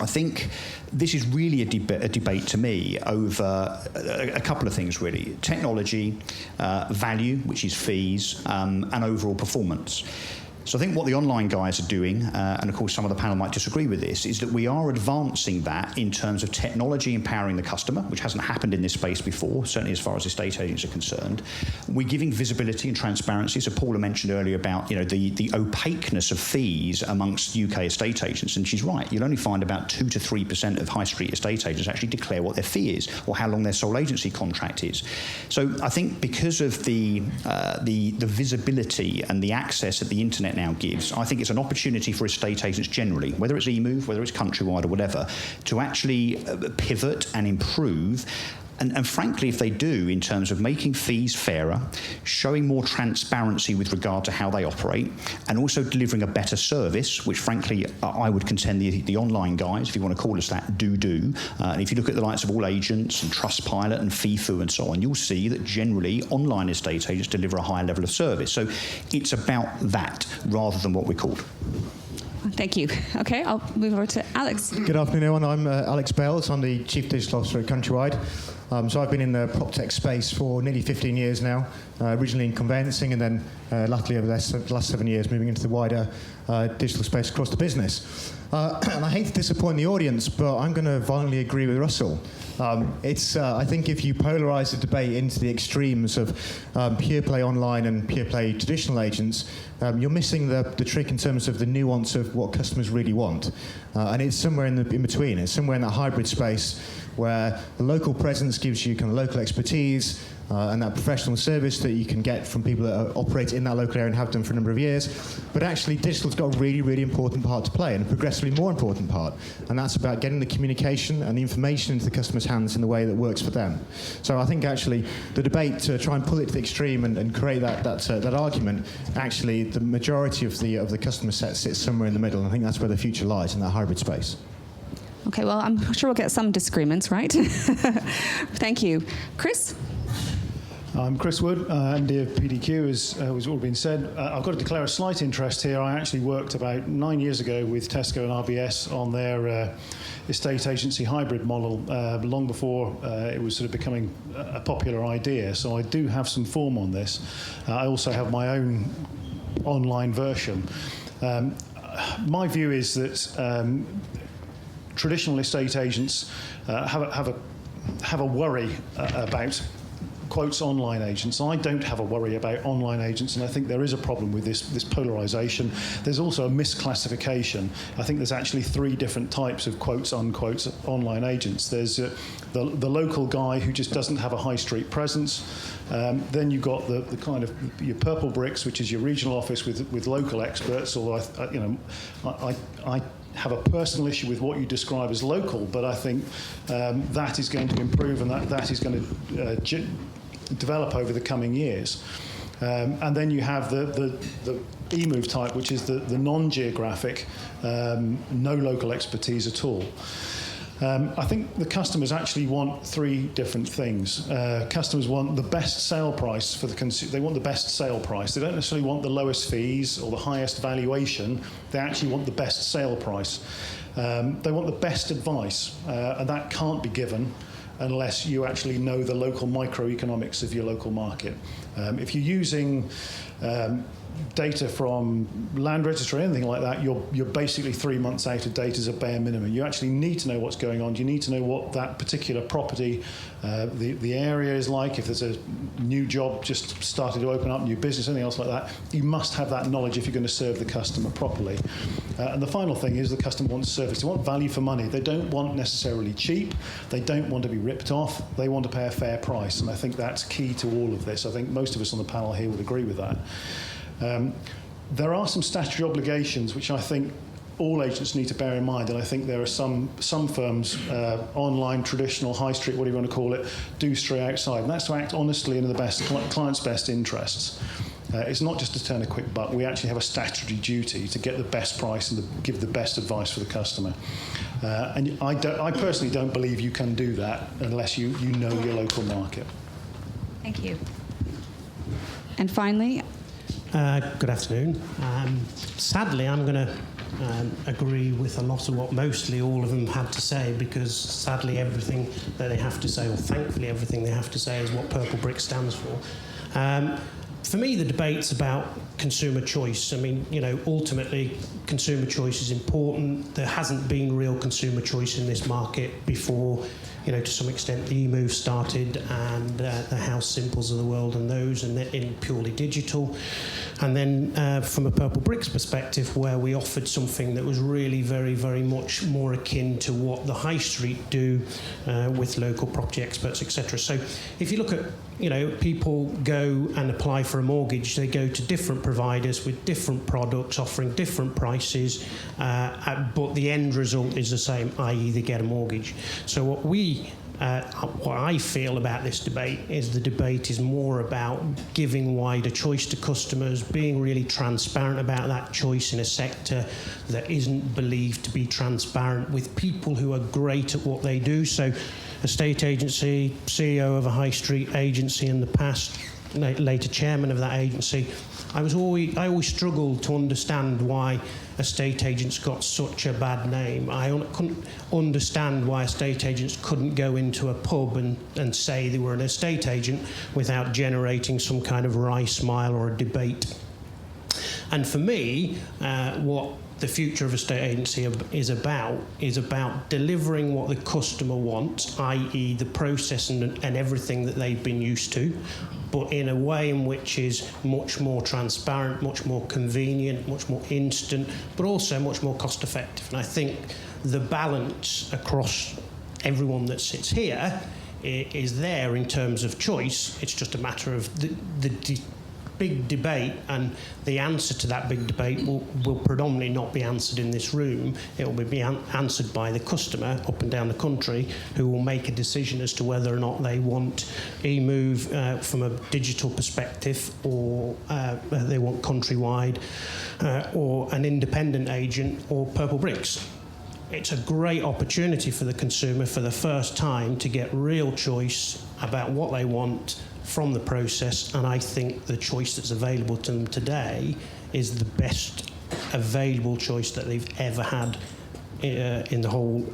I think this is really a debate to me over a couple of things, really. Technology, value, which is fees, and overall performance. So I think what the online guys are doing, and of course some of the panel might disagree with this, is that we are advancing that in terms of technology empowering the customer, which hasn't happened in this space before, certainly as far as estate agents are concerned. We're giving visibility and transparency. So Paula mentioned earlier about the opaqueness of fees amongst UK estate agents, and she's right. You'll only find about 2 to 3% of high street estate agents actually declare what their fee is or how long their sole agency contract is. So I think because of the visibility and the access that the internet now gives, I think it's an opportunity for estate agents generally, whether it's Emoov, whether it's Countrywide or whatever, to actually pivot and improve. And frankly, if they do, in terms of making fees fairer, showing more transparency with regard to how they operate, and also delivering a better service, which frankly, I would contend the online guys, if you want to call us that, do. And if you look at the likes of All Agents and Trustpilot and FIFO and so on, you'll see that generally online estate agents deliver a higher level of service. So it's about that rather than what we're called. Thank you. Okay, I'll move over to Alex. Good afternoon, everyone. I'm Alex Bales. I'm the Chief Digital Officer at Countrywide. So I've been in the prop tech space for nearly 15 years now, originally in conveyancing, and then latterly over the last 7 years moving into the wider digital space across the business. And I hate to disappoint the audience, but I'm going to violently agree with Russell. I think if you polarise the debate into the extremes of pure play online and pure play traditional agents, you're missing the trick in terms of the nuance of what customers really want. And it's somewhere in between. It's somewhere in that hybrid space where the local presence gives you kind of local expertise and that professional service that you can get from people that operate in that local area and have done for a number of years. But actually, digital's got a really, really important part to play, and a progressively more important part. And that's about getting the communication and the information into the customer's hands in the way that works for them. So I think actually the debate to try and pull it to the extreme and create that argument, actually the majority of the customer set sits somewhere in the middle. And I think that's where the future lies, in that hybrid space. Okay, well, I'm sure we'll get some disagreements, right? Thank you. Chris? I'm Chris Wood, MD of PDQ, as has all been said. I've got to declare a slight interest here. I actually worked about 9 years ago with Tesco and RBS on their estate agency hybrid model, long before it was sort of becoming a popular idea. So I do have some form on this. I also have my own online version. My view is that traditional estate agents have a worry about quotes online agents. I don't have a worry about online agents, and I think there is a problem with this polarization. There's also a misclassification. I think there's actually 3 different types of quotes unquotes online agents. There's the local guy who just doesn't have a high street presence. Then you've got the kind of your purple bricks, which is your regional office with local experts. Although I have a personal issue with what you describe as local, but I think that is going to improve, and that is going to develop over the coming years. And then you have the Emoov type, which is the non-geographic, no local expertise at all. I think the customers actually want 3 different things. Customers want the best sale price for the consumer. They want the best sale price. They don't necessarily want the lowest fees or the highest valuation. They actually want the best sale price. They want the best advice, and that can't be given unless you actually know the local microeconomics of your local market. If you're using data from land registry or anything like that, you're basically 3 months out of date as a bare minimum. You actually need to know what's going on. You need to know what that particular property, the area is like. If there's a new job just started to open up, new business, anything else like that, you must have that knowledge if you're going to serve the customer properly. And the final thing is the customer wants service. They want value for money. They don't want necessarily cheap. They don't want to be ripped off. They want to pay a fair price. And I think that's key to all of this. I think most of us on the panel here would agree with that. There are some statutory obligations which I think all agents need to bear in mind, and I think there are some firms, online, traditional, high street, whatever you want to call it, do stray outside, and that's to act honestly in the client's best interests. It's not just to turn a quick buck. We actually have a statutory duty to get the best price and to give the best advice for the customer. And I personally don't believe you can do that unless you know your local market. Thank you. And finally, good afternoon. Sadly, I'm going to agree with a lot of what mostly all of them had to say, because sadly everything that they have to say, or thankfully everything they have to say, is what Purple Brick stands for. For me, the debate's about consumer choice. I mean, ultimately, consumer choice is important. There hasn't been real consumer choice in this market before. To some extent, the Emoov started, and the House Simples of the world, and those, and in purely digital. And then from a Purple Bricks perspective, where we offered something that was really very, very much more akin to what the high street do with local property experts, etc. So if you look at, people go and apply for a mortgage, they go to different providers with different products, offering different prices, but the end result is the same, i.e. they get a mortgage. So what I feel about this debate is the debate is more about giving wider choice to customers, being really transparent about that choice in a sector that isn't believed to be transparent, with people who are great at what they do. So, estate agency, CEO of a high street agency in the past, later chairman of that agency. I always struggled to understand why estate agents got such a bad name. I couldn't understand why estate agents couldn't go into a pub and say they were an estate agent without generating some kind of wry smile or a debate. And for me, what the future of estate agency is about delivering what the customer wants, i.e. the process and everything that they've been used to, but in a way in which is much more transparent, much more convenient, much more instant, but also much more cost effective. And I think the balance across everyone that sits here is there in terms of choice. It's just a matter of the big debate, and the answer to that big debate will predominantly not be answered in this room. It will be answered by the customer up and down the country, who will make a decision as to whether or not they want Emoov from a digital perspective, or they want countrywide, or an independent agent, or Purple Bricks. It's a great opportunity for the consumer for the first time to get real choice about what they want from the process, and I think the choice that's available to them today is the best available choice that they've ever had in the whole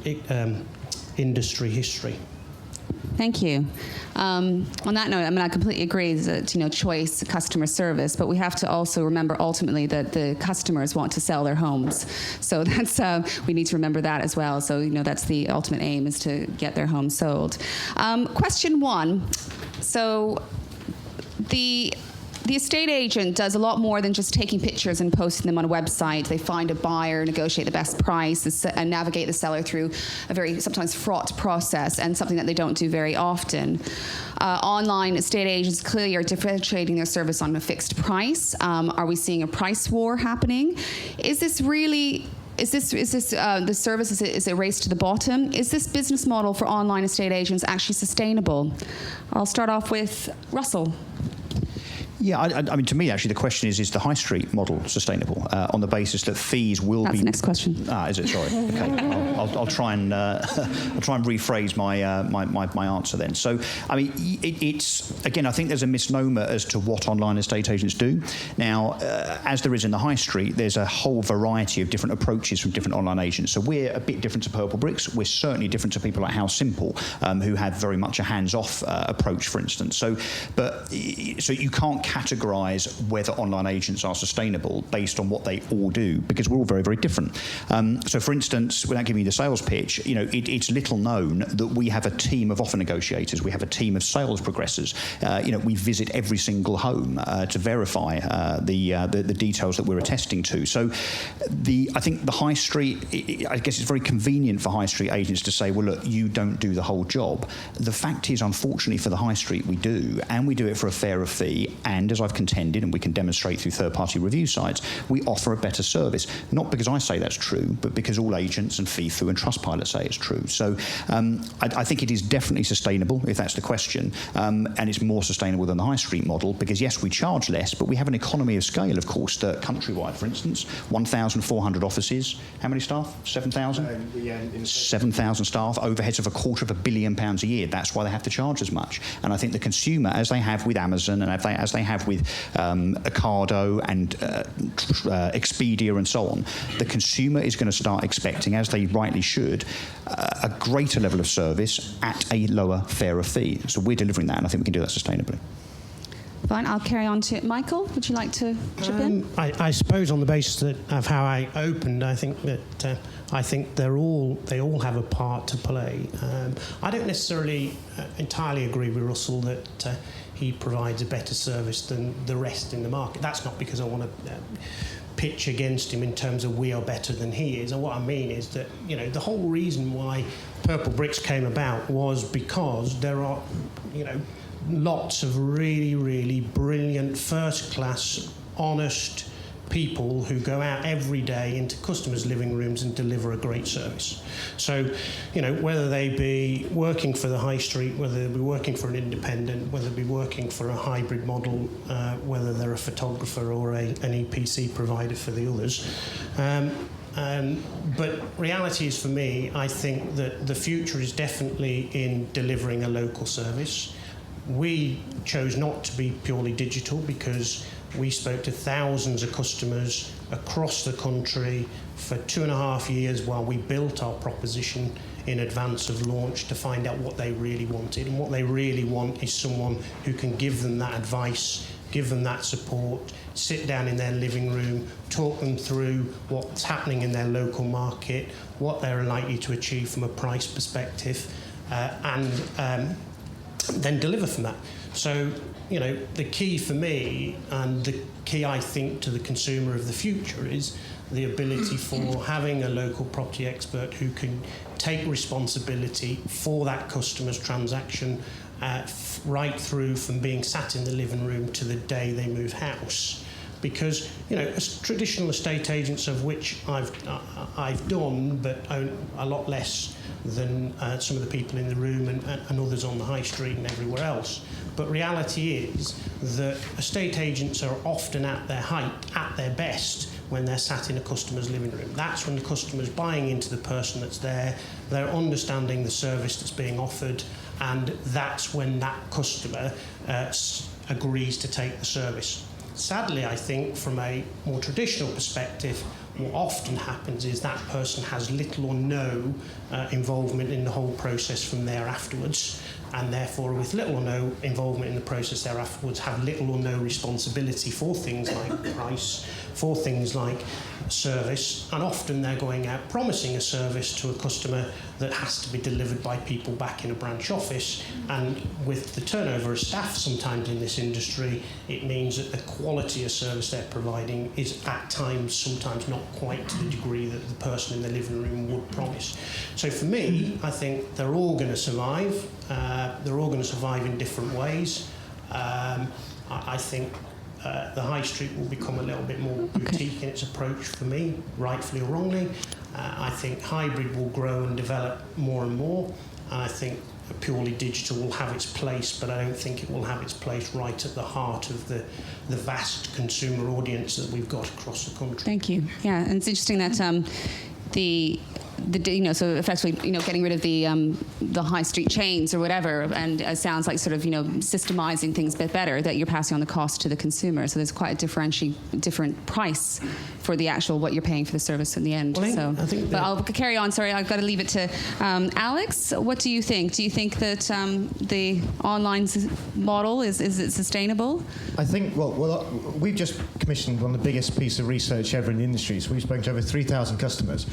industry history. Thank you. On that note, I completely agree that, choice, customer service, but we have to also remember ultimately that the customers want to sell their homes. So that's, we need to remember that as well. So, that's the ultimate aim, is to get their home sold. Question one. So the estate agent does a lot more than just taking pictures and posting them on a website. They find a buyer, negotiate the best price, and navigate the seller through a very sometimes fraught process, and something that they don't do very often. Online estate agents clearly are differentiating their service on a fixed price. Are we seeing a price war happening? Is this the service, is it a race to the bottom? Is this business model for online estate agents actually sustainable? I'll start off with Russell. Yeah, I mean, to me, actually, the question is the high street model sustainable on the basis that fees will be... That's the next question. Is it? Sorry. Okay. I'll try and rephrase my answer then. So, I mean, it's again, I think there's a misnomer as to what online estate agents do. Now, as there is in the high street, there's a whole variety of different approaches from different online agents. So we're a bit different to Purple Bricks. We're certainly different to people like House Simple, who have very much a hands-off approach, for instance. So you can't categorize whether online agents are sustainable based on what they all do, because we're all very, very different. So, for instance, without giving you the sales pitch, it's little known that we have a team of offer negotiators. We have a team of sales progressors. We visit every single home to verify the details that we're attesting to. So, I think the high street, I guess it's very convenient for high street agents to say, well, look, you don't do the whole job. The fact is, unfortunately, for the high street, we do, and we do it for a fairer fee. And as I've contended, and we can demonstrate through third-party review sites, we offer a better service. Not because I say that's true, but because all agents and fee Fu and Trustpilot say it's true. So I think it is definitely sustainable, if that's the question, and it's more sustainable than the high street model because, yes, we charge less, but we have an economy of scale, of course, that countrywide, for instance, 1,400 offices. How many staff? 7,000? 7,000 staff, overheads of £250 million a year. That's why they have to charge as much. And I think the consumer, as they have with Amazon and as they have with Ocado and Expedia and so on, the consumer is going to start expecting, as they rightly should, a greater level of service at a lower, fairer fee. So we're delivering that, and I think we can do that sustainably. Fine, I'll carry on to Michael. Would you like to chip in? I suppose on the basis of how I opened, I think that they all have a part to play. I don't necessarily entirely agree with Russell that he provides a better service than the rest in the market. That's not because I want to pitch against him in terms of we are better than he is. And what I mean is that, the whole reason why Purple Bricks came about was because there are, lots of really, really brilliant, first-class, honest people who go out every day into customers' living rooms and deliver a great service. So, whether they be working for the high street, whether they be working for an independent, whether they be working for a hybrid model, whether they're a photographer or an EPC provider for the others. But reality is, for me, I think that the future is definitely in delivering a local service. We chose not to be purely digital because we spoke to thousands of customers across the country for 2.5 years while we built our proposition in advance of launch to find out what they really wanted. And what they really want is someone who can give them that advice, give them that support, sit down in their living room, talk them through what's happening in their local market, what they're likely to achieve from a price perspective, and then deliver from that. So, the key for me and the key, I think, to the consumer of the future is the ability for having a local property expert who can take responsibility for that customer's transaction right through from being sat in the living room to the day they move house. Because, as traditional estate agents, of which I've done, but a lot less than some of the people in the room and others on the high street and everywhere else. But reality is that estate agents are often at their height, at their best, when they're sat in a customer's living room. That's when the customer's buying into the person that's there, they're understanding the service that's being offered, and that's when that customer agrees to take the service. Sadly, I think from a more traditional perspective, what often happens is that person has little or no involvement in the whole process from there afterwards, and therefore with little or no involvement in the process there afterwards have little or no responsibility for things like price, for things like service, and often they're going out promising a service to a customer that has to be delivered by people back in a branch office, and with the turnover of staff sometimes in this industry, it means that the quality of service they're providing is at times sometimes not quite to the degree that the person in the living room would promise. So for me, I think they're all going to survive. They're all going to survive in different ways. I think the high street will become a little bit more boutique in its approach for me, rightfully or wrongly. I think hybrid will grow and develop more and more, and I think purely digital will have its place, but I don't think it will have its place right at the heart of the vast consumer audience that we've got across the country. Thank you. Yeah, and it's interesting that so effectively, getting rid of the high street chains or whatever, and it sounds like sort of, systemizing things a bit better, that you're passing on the cost to the consumer. So there's quite a different price for the actual what you're paying for the service in the end. Well, but I'll carry on. Sorry, I've got to leave it to Alex. What do you think? Do you think that the online model is it sustainable? I think, well, we've just commissioned one of the biggest pieces of research ever in the industry. So we've spoken to over 3,000 customers.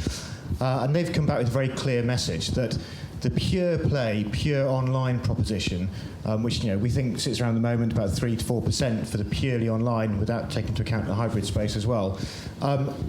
And they've come back with a very clear message that the pure play, pure online proposition, which we think sits around the moment about 3 to 4% for the purely online, without taking into account the hybrid space as well,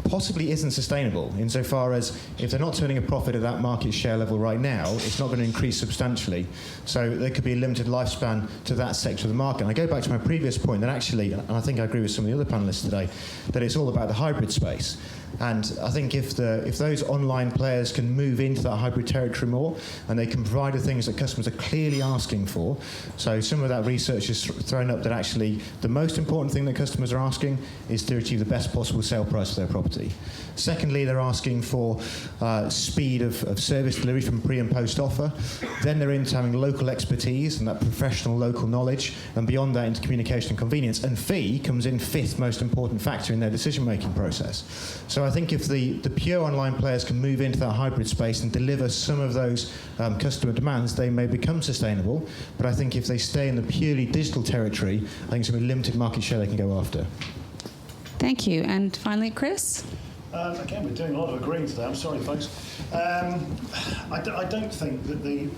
possibly isn't sustainable. Insofar as if they're not turning a profit at that market share level right now, it's not going to increase substantially. So there could be a limited lifespan to that sector of the market. And I go back to my previous point that actually, and I think I agree with some of the other panelists today, that it's all about the hybrid space. And I think if those online players can move into that hybrid territory more, and they can provide the things that customers are clearly asking for. So some of that research is thrown up that actually the most important thing that customers are asking is to achieve the best possible sale price for their property. Secondly, they're asking for speed of service delivery from pre and post offer. Then they're into having local expertise and that professional local knowledge, and beyond that into communication and convenience. And fee comes in fifth most important factor in their decision-making process. So I think if the pure online players can move into that hybrid space and deliver some of those customer demands, they may become sustainable. But I think if they stay in the purely digital territory, I think it's going to be limited market share they can go after. Thank you. And finally, Chris? Again, we're doing a lot of agreeing today. I'm sorry, folks. I don't think that the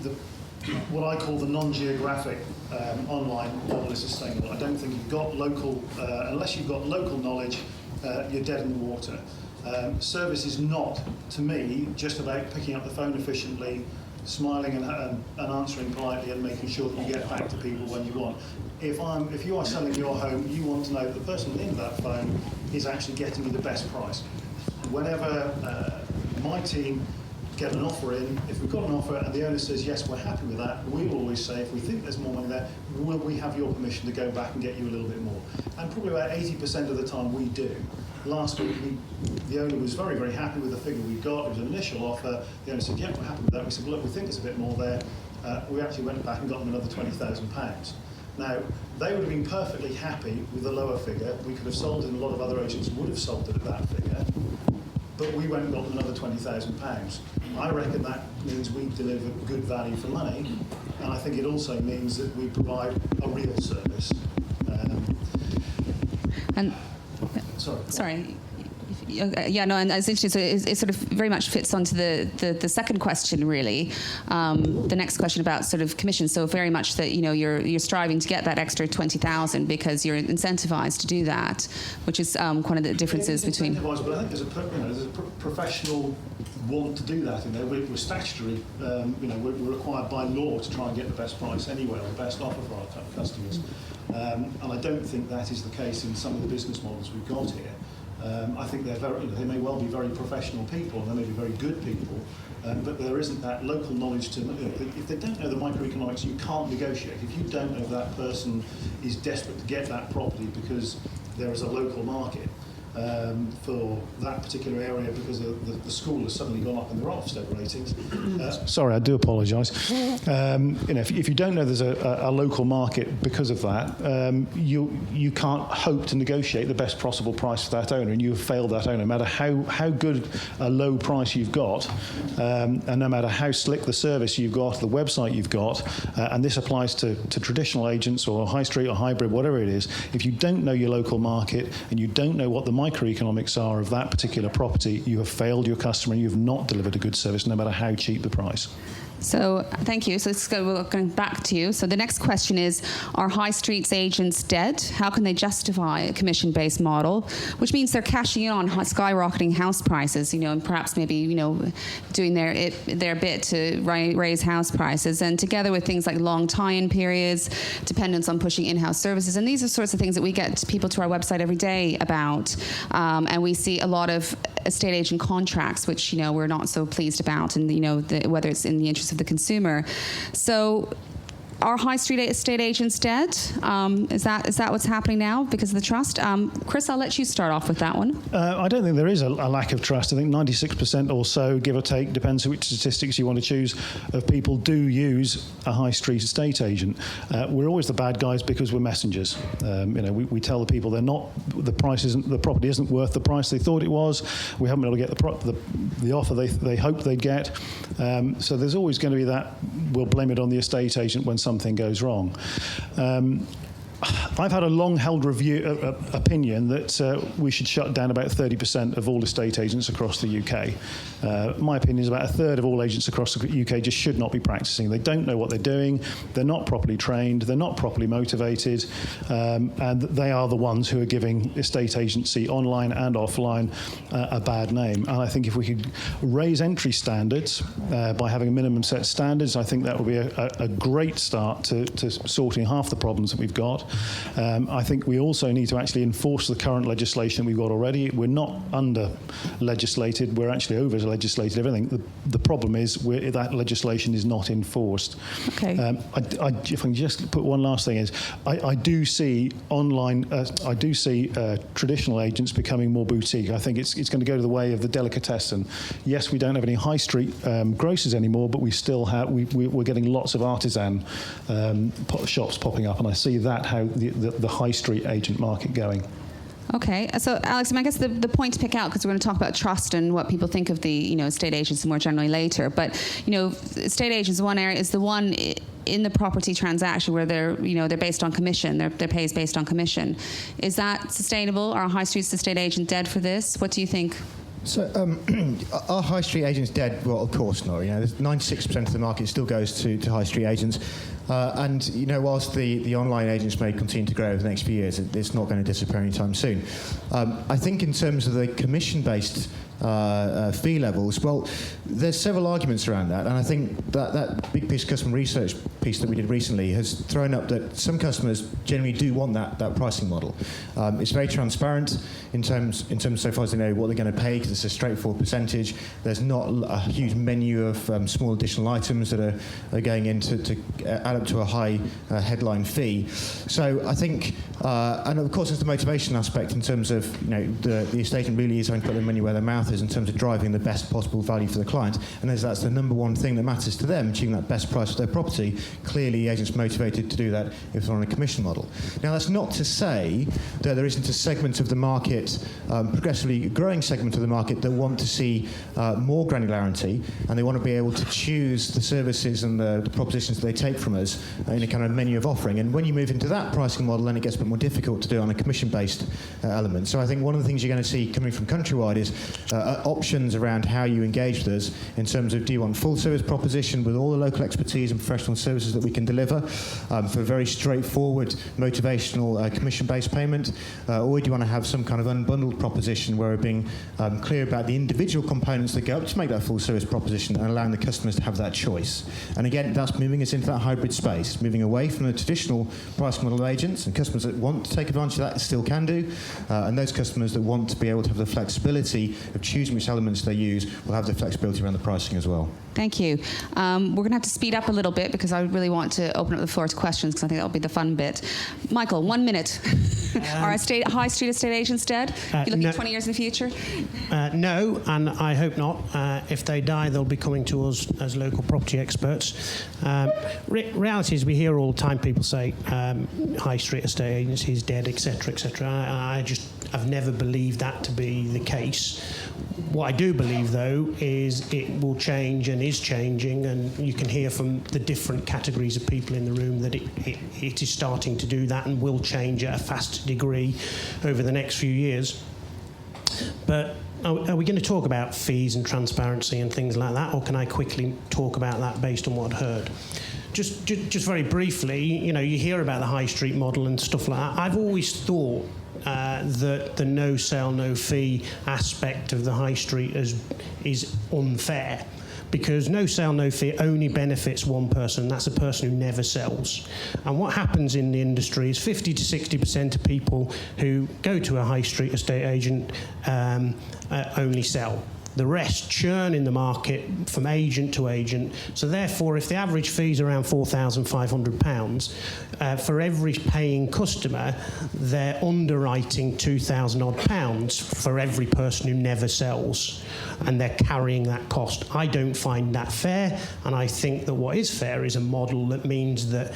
what I call the non-geographic online model is sustainable. I don't think you've got local, unless you've got local knowledge, you're dead in the water. Service is not, to me, just about picking up the phone efficiently, smiling and answering politely and making sure that you get back to people when you want. If you are selling your home, you want to know that the person in that phone is actually getting you the best price. Whenever my team get an offer in, if we've got an offer and the owner says, yes, we're happy with that, we will always say, if we think there's more money there, will we have your permission to go back and get you a little bit more? And probably about 80% of the time we do. Last week, the owner was very, very happy with the figure we got. It was an initial offer. The owner said, yeah, we're happy with that. We said, well, look, we think there's a bit more there. We actually went back and got them another £20,000. Now, they would have been perfectly happy with the lower figure. We could have sold it, and a lot of other agents would have sold it at that figure. But we went and got them another £20,000. I reckon that means we deliver good value for money, and I think it also means that we provide a real service. Sorry. Yeah, no, and it's interesting. So it sort of very much fits onto the second question, really. The next question about sort of commission. So very much that you're striving to get that extra 20,000 because you're incentivized to do that, which is one of the differences between. But I think there's a professional want to do that. We're statutory. We're required by law to try and get the best price anyway, or the best offer for our customers. And I don't think that is the case in some of the business models we've got here. I think they may well be very professional people, and they may be very good people, but there isn't that local knowledge to. If they don't know the microeconomics, you can't negotiate. If you don't know if that person is desperate to get that property because there is a local market for that particular area because the school has suddenly gone up in their Ofsted ratings. Sorry, I do apologise. If you don't know there's a local market because of that, you can't hope to negotiate the best possible price for that owner, and you have failed that owner. No matter how good a low price you've got, and no matter how slick the service you've got, the website you've got, and this applies to traditional agents or high street or hybrid, whatever it is, if you don't know your local market and you don't know what the microeconomics are of that particular property, you have failed your customer and you have not delivered a good service, no matter how cheap the price. So thank you. So we're going back to you. So the next question is, are high streets agents dead? How can they justify a commission-based model? Which means they're cashing in on skyrocketing house prices, and perhaps maybe, doing their bit to raise house prices. And together with things like long tie-in periods, dependence on pushing in-house services. And these are sorts of things that we get people to our website every day about. And we see a lot of estate agent contracts, which, we're not so pleased about. And, whether it's in the interest of the consumer. So are high street estate agents dead? Is that what's happening now because of the trust? Chris, I'll let you start off with that one. I don't think there is a lack of trust. I think 96% or so, give or take, depends which statistics you want to choose, of people do use a high street estate agent. We're always the bad guys because we're messengers. We tell the people the property isn't worth the price they thought it was. We haven't been able to get the offer they hoped they'd get. So there's always going to be that. We'll blame it on the estate agent when something goes wrong. I've had a long-held opinion that we should shut down about 30% of all estate agents across the UK. My opinion is about a third of all agents across the UK just should not be practicing. They don't know what they're doing, they're not properly trained, they're not properly motivated, and they are the ones who are giving estate agency online and offline a bad name. And I think if we could raise entry standards by having a minimum set standards, I think that would be a great start to sorting half the problems that we've got. I think we also need to actually enforce the current legislation we've got already. We're not under-legislated, we're actually over-legislated everything. The problem is that legislation is not enforced. Okay. If I can just put one last thing is, I do see traditional agents becoming more boutique. I think it's going to go to the way of the delicatessen. Yes, we don't have any high street grocers anymore, but we still have, we're getting lots of artisan shops popping up, and I see that how the high street agent market going. Okay, so Alex, I guess the point to pick out, because we're going to talk about trust and what people think of the estate agents more generally later. But estate agents, one area is the one in the property transaction where they're based on commission. Their pay is based on commission. Is that sustainable? Are high street's estate agent dead for this? What do you think? So, are high street agents dead? Well, of course not. 96% of the market still goes to high street agents. And whilst the online agents may continue to grow over the next few years, it's not going to disappear anytime soon. I think in terms of the commission-based fee levels, well, there's several arguments around that, and I think that big piece of customer research piece that we did recently has thrown up that some customers generally do want that pricing model. It's very transparent in terms so far as they know what they're going to pay, because it's a straightforward percentage. There's not a huge menu of small additional items that are going in to add up to a high headline fee. So I think, and of course there's the motivation aspect in terms of the estate agent really is having to put their money where their mouth is in terms of driving the best possible value for the client, and as that's the number one thing that matters to them, achieving that best price for their property. Clearly the agent's motivated to do that if they're on a commission model. Now that's not to say that there isn't a segment of the market, progressively growing segment of the market, that want to see more granularity, and they want to be able to choose the services and the propositions that they take from us in a kind of menu of offering. And when you move into that pricing model, then it gets a bit more difficult to do on a commission-based element. So I think one of the things you're going to see coming from Countrywide is options around how you engage with us in terms of, do you want full service proposition with all the local expertise and professional services that we can deliver for a very straightforward motivational commission-based payment, or do you want to have some kind of unbundled proposition where we're being clear about the individual components that go up to make that full service proposition and allowing the customers to have that choice. And again, that's moving us into that hybrid space, moving away from the traditional pricing model agents, and customers that want to take advantage of that still can do, and those customers that want to be able to have the flexibility of choosing which elements they use will have the flexibility around the pricing as well. Thank you. We're going to have to speed up a little bit because I really want to open up the floor to questions, because I think that'll be the fun bit. Michael, 1 minute. Are high street estate agents dead? You looking 20 years in the future? No, and I hope not. If they die, they'll be coming to us as local property experts. Reality is, we hear all the time people say high street estate agency is dead, etc., etc. I've never believed that to be the case. What I do believe, though, is it will change and is changing, and you can hear from the different categories of people in the room that it is starting to do that and will change at a faster degree over the next few years. But are we going to talk about fees and transparency and things like that, or can I quickly talk about that based on what I've heard? Just very briefly, you hear about the high street model and stuff like that. I've always thought that the no sale, no fee aspect of the high street is unfair, because no sale, no fee only benefits one person, and that's a person who never sells. And what happens in the industry is 50 to 60% of people who go to a high street estate agent only sell. The rest churn in the market from agent to agent. So therefore, if the average fee is around £4,500, for every paying customer, they're underwriting £2,000 odd for every person who never sells, and they're carrying that cost. I don't find that fair, and I think that what is fair is a model that means that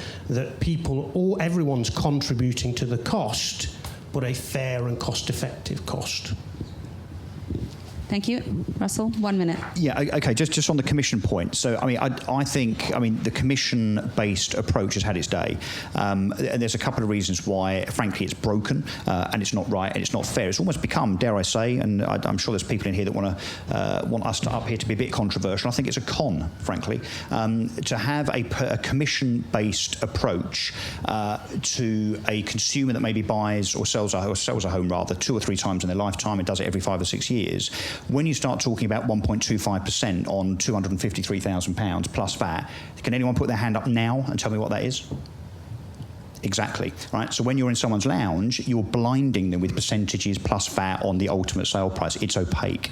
everyone's contributing to the cost, but a fair and cost-effective cost. Thank you. Russell, 1 minute. Yeah, okay, just on the commission point. So, I think the commission-based approach has had its day. And there's a couple of reasons why, frankly, it's broken, and it's not right, and it's not fair. It's almost become, dare I say, and I'm sure there's people in here that want us up here to be a bit controversial. I think it's a con, frankly, to have a commission-based approach to a consumer that maybe buys or sells a home, rather, 2 or 3 times in their lifetime and does it every 5 or 6 years. When you start talking about 1.25% on £253,000 plus VAT, can anyone put their hand up now and tell me what that is? Exactly, right? So when you're in someone's lounge, you're blinding them with percentages plus VAT on the ultimate sale price. It's opaque.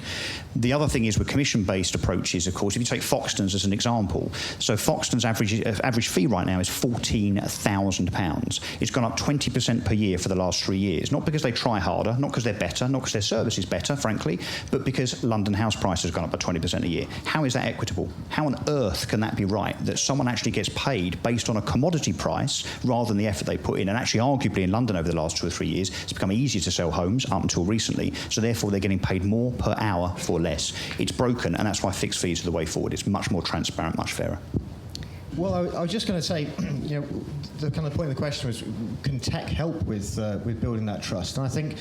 The other thing is with commission-based approaches, of course, if you take Foxtons as an example, so Foxtons' average fee right now is £14,000. It's gone up 20% per year for the last 3 years, not because they try harder, not because they're better, not because their service is better, frankly, but because London house prices have gone up by 20% a year. How is that equitable? How on earth can that be right, that someone actually gets paid based on a commodity price rather than the effort they put in? And actually, arguably, in London over the last 2 or 3 years, it's become easier to sell homes up until recently. So therefore, they're getting paid more per hour for less. It's broken, and that's why fixed fees are the way forward. It's much more transparent, much fairer. Well, I was just going to say, the kind of point of the question was, can tech help with building that trust? And I think,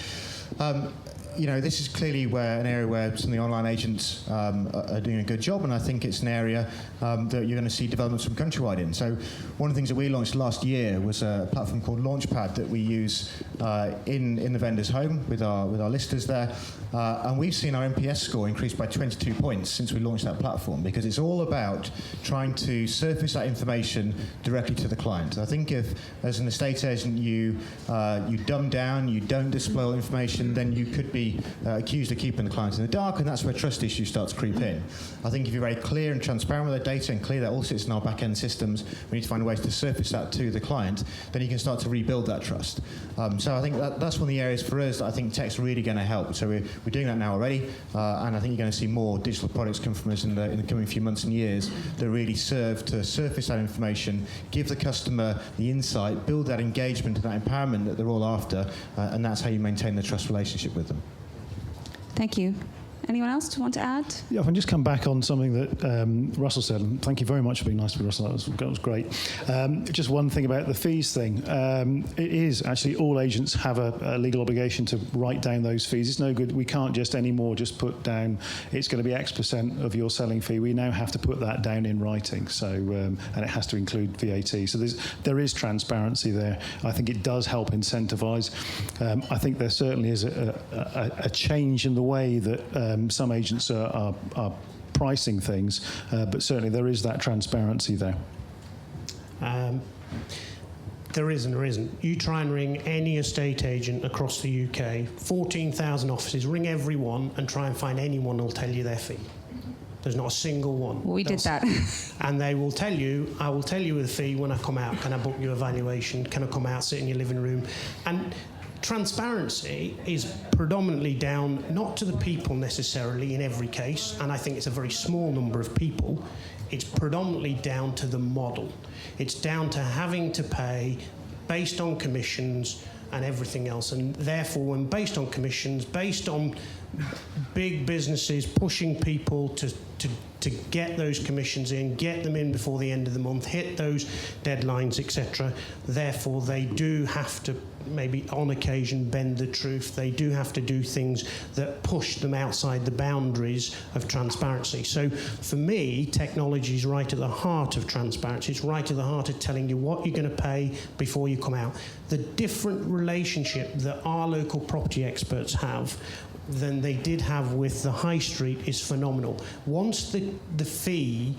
this is clearly an area where some of the online agents are doing a good job, and I think it's an area that you're going to see developments from Countrywide in. So one of the things that we launched last year was a platform called Launchpad that we use in the vendor's home with our listers there, and we've seen our NPS score increase by 22 points since we launched that platform, because it's all about trying to surface that information directly to the client. I think if, as an estate agent, you dumb down, you don't display all information, then you could be accused of keeping the client in the dark, and that's where trust issues start to creep in. I think if you're very clear and transparent with the data, and clear that all sits in our back-end systems, we need to find ways to surface that to the client, then you can start to rebuild that trust. So I think that's one of the areas for us that I think tech's really going to help. So we're doing that now already, and I think you're going to see more digital products come from us in the coming few months and years that really serve to surface that information, give the customer the insight, build that engagement and that empowerment that they're all after, and that's how you maintain the trust relationship with them. Thank you. Anyone else want to add? Yeah, if I can just come back on something that Russell said, and thank you very much for being nice to me, Russell, that was great. Just one thing about the fees thing. It is actually all agents have a legal obligation to write down those fees. It's no good, we can't just anymore just put down, it's going to be X% of your selling fee. We now have to put that down in writing, so and it has to include VAT. So there is transparency there. I think it does help incentivise. I think there certainly is a change in the way that some agents are pricing things, but certainly there is that transparency there. There is and there isn't. You try and ring any estate agent across the UK, 14,000 offices, ring everyone and try and find anyone who'll tell you their fee. There's not a single one. Well, we did that. And they will tell you, I will tell you the fee when I come out. Can I book you a valuation? Can I come out, sit in your living room? And transparency is predominantly down not to the people necessarily in every case, and I think it's a very small number of people. It's predominantly down to the model. It's down to having to pay based on commissions and everything else, and therefore when based on commissions, based on big businesses pushing people to get those commissions in, get them in before the end of the month, hit those deadlines, etc. Therefore, they do have to maybe on occasion bend the truth. They do have to do things that push them outside the boundaries of transparency. So for me, technology is right at the heart of transparency. It's right at the heart of telling you what you're going to pay before you come out. The different relationship that our local property experts have than they did have with the high street is phenomenal. Once the fee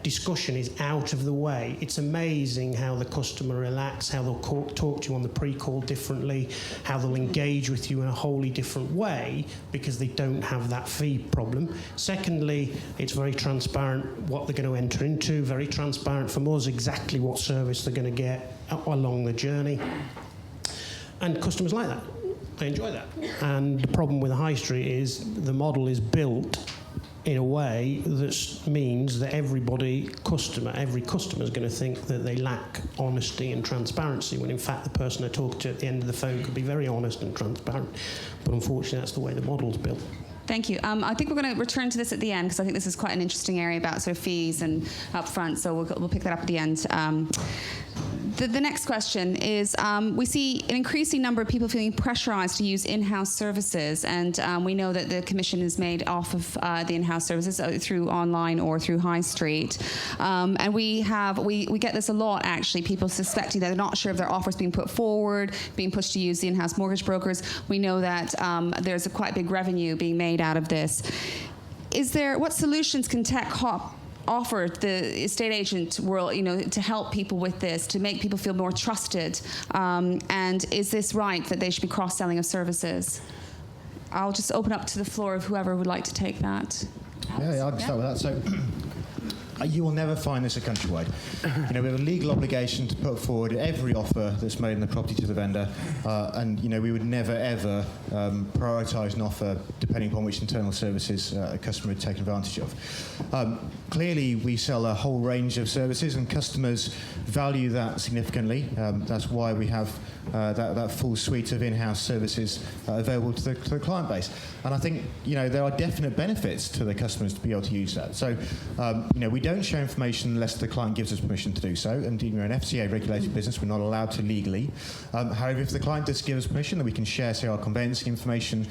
discussion is out of the way, it's amazing how the customer relax, how they'll talk to you on the pre-call differently, how they'll engage with you in a wholly different way because they don't have that fee problem. Secondly, it's very transparent what they're going to enter into, very transparent from us exactly what service they're going to get along the journey. And customers like that. They enjoy that. And the problem with the high street is the model is built in a way that means that every customer is going to think that they lack honesty and transparency, when in fact the person they're talking to at the end of the phone could be very honest and transparent. But unfortunately, that's the way the model's built. Thank you. I think we're going to return to this at the end because I think this is quite an interesting area about sort of fees and upfront. So we'll pick that up at the end. The next question is, we see an increasing number of people feeling pressurized to use in-house services, and we know that the commission is made off of the in-house services through online or through high street. And we get this a lot, actually, people suspecting that they're not sure if their offer's being put forward, being pushed to use the in-house mortgage brokers. We know that there's a quite big revenue being made out of this. What solutions can tech offer the estate agent world, to help people with this, to make people feel more trusted? And is this right that they should be cross-selling of services? I'll just open up to the floor of whoever would like to take that. Yeah, I'll start with that. So, you will never find this at Countrywide. We have a legal obligation to put forward every offer that's made in the property to the vendor, and we would never ever prioritise an offer depending upon which internal services a customer had taken advantage of. Clearly, we sell a whole range of services, and customers value that significantly. That's why we have that full suite of in-house services available to the client base. And I think there are definite benefits to the customers to be able to use that. So we don't share information unless the client gives us permission to do so. And we're an FCA-regulated business; we're not allowed to legally. However, if the client does give us permission, then we can share, say, our conveyancing information